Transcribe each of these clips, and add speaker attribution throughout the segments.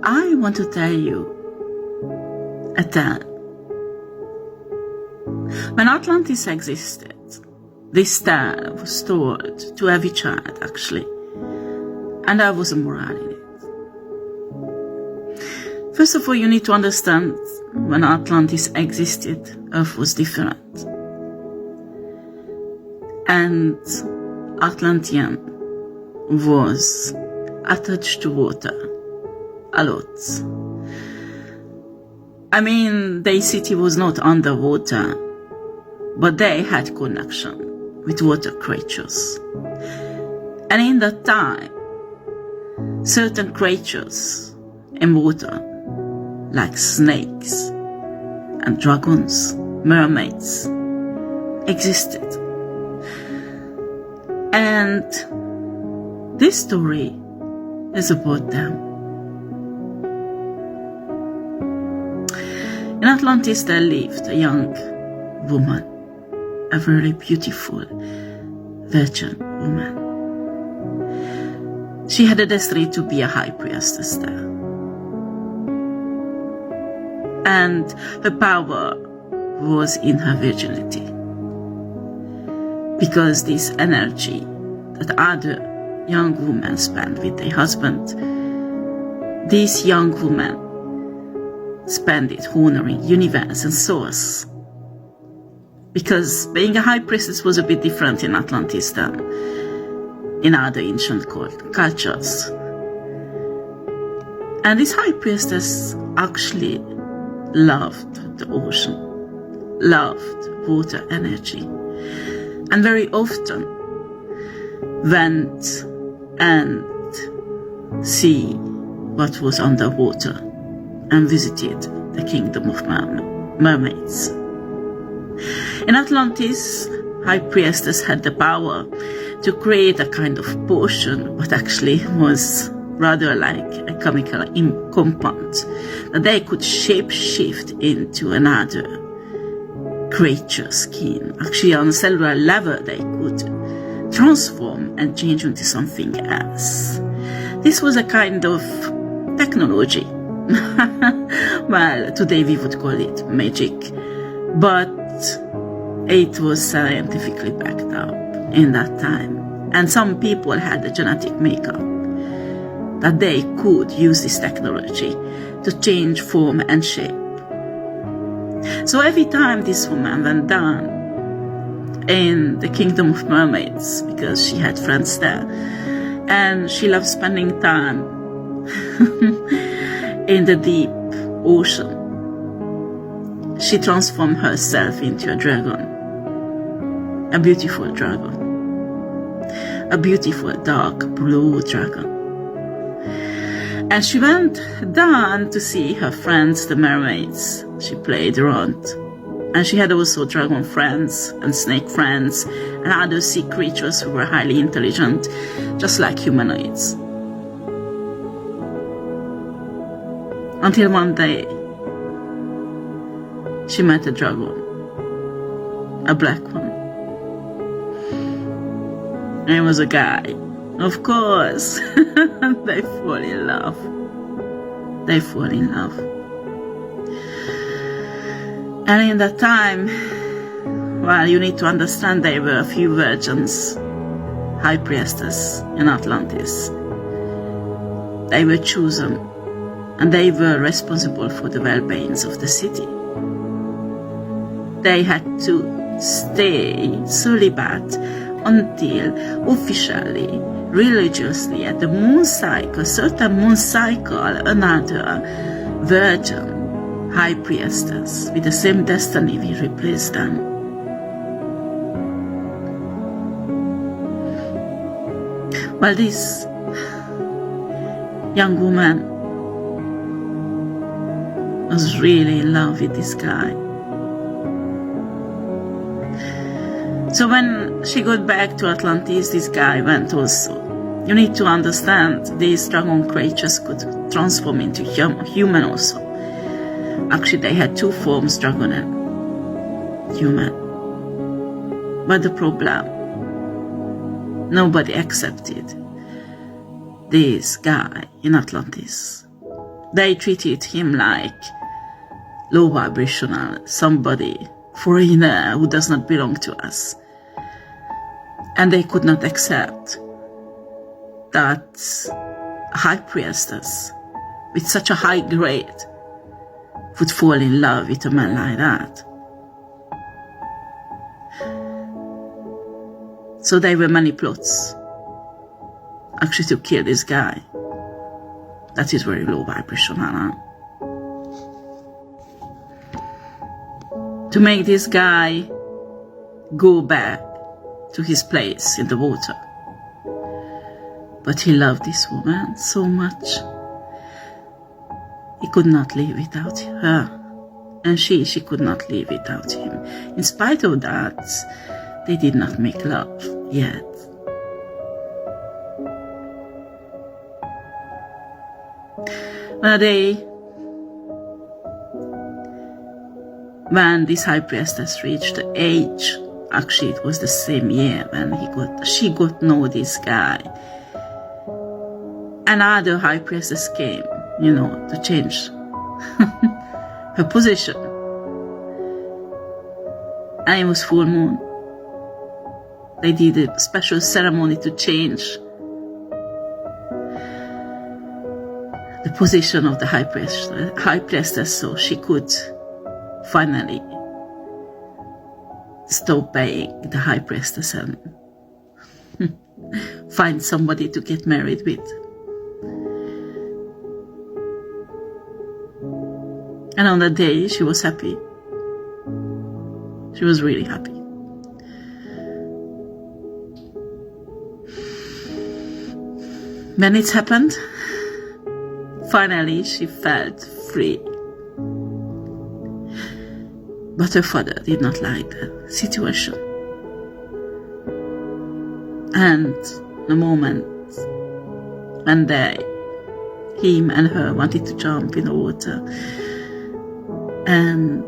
Speaker 1: I want to tell you a tale. When Atlantis existed, this tale was told to every child, actually, and there was a moral in it. First of all, you need to understand, when Atlantis existed, Earth was different. And Atlantean was attached to water a lot. I mean, their city was not underwater, but they had connection with water creatures. And in that time, certain creatures in water, like snakes and dragons, mermaids, existed. And this story is about them. In Atlantis there lived a young woman, a very beautiful virgin woman. She had a destiny to be a high priestess there. And her power was in her virginity. Because this energy that other young women spend with their husband, this young woman spend it honoring universe and source. Because being a high priestess was a bit different in Atlantis than in other ancient cultures. And this high priestess actually loved the ocean, loved water energy, and very often went and see what was underwater and visited the kingdom of mermaids. In Atlantis, high priestess had the power to create a kind of potion, but actually was rather like a chemical compound that they could shape-shift into another creature's skin. Actually, on a cellular level, they could transform and change into something else. This was a kind of technology. Well, today we would call it magic, but it was scientifically backed up in that time. And some people had a genetic makeup that they could use this technology to change form and shape. So every time this woman went down in the kingdom of mermaids, because she had friends there, and she loved spending time in the deep ocean, she transformed herself into a dragon, a beautiful dragon, a beautiful dark blue dragon. And she went down to see her friends, the mermaids. She played around. And she had also dragon friends and snake friends and other sea creatures who were highly intelligent, just like humanoids. Until one day, she met a dragon, a black one. And it was a guy. Of course, they fall in love. They fall in love. And in that time, well, you need to understand there were a few virgins, high priestess in Atlantis. They were chosen, and they were responsible for the well-being of the city. They had to stay celibate until officially, religiously, at the moon cycle, certain moon cycle, another virgin high priestess with the same destiny will replace them. Well, this young woman was really in love with this guy. So when she got back to Atlantis, this guy went also. You need to understand, these dragon creatures could transform into human also. Actually, they had two forms, dragon and human. But the problem, nobody accepted this guy in Atlantis. They treated him like low vibrational, somebody, foreigner who does not belong to us. And they could not accept that a high priestess with such a high grade would fall in love with a man like that. So there were many plots actually to kill this guy. That is very low vibrational. Huh? To make this guy go back to his place in the water. But he loved this woman so much. He could not live without her. And she could not live without him. In spite of that, they did not make love yet. One day, when this high priestess reached the age, actually it was the same year when she got to know this guy. Another high priestess came, to change her position. And it was full moon. They did a special ceremony to change the position of the high priestess, so she could finally stop being the high priestess and find somebody to get married with. And on that day, she was happy. She was really happy. When it happened, finally she felt free. But her father did not like the situation. And the moment when him and her wanted to jump in the water and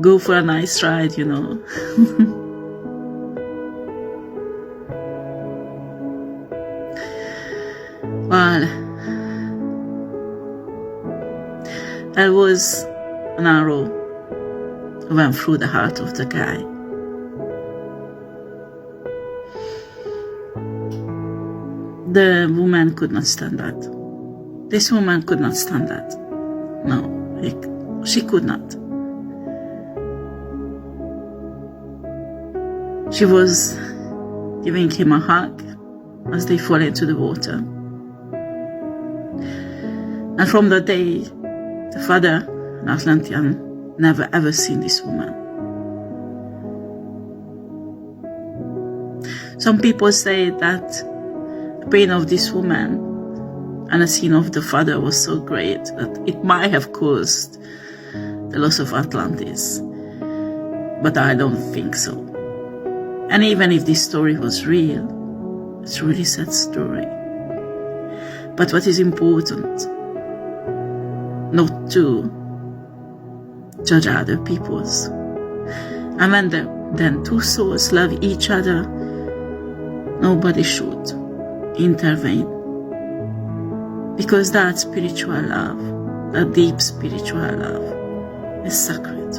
Speaker 1: go for a nice ride, Well, there was an arrow went through the heart of the guy. The woman could not stand that. This woman could not stand that. No, she could not. She was giving him a hug as they fall into the water. And from that day, the father, an Atlantean, never ever seen this woman. Some people say that the pain of this woman and the sin of the father was so great that it might have caused the loss of Atlantis. But I don't think so. And even if this story was real, it's a really sad story. But what is important, not to judge other people's. And when then two souls love each other, nobody should intervene. Because that spiritual love, that deep spiritual love, is sacred.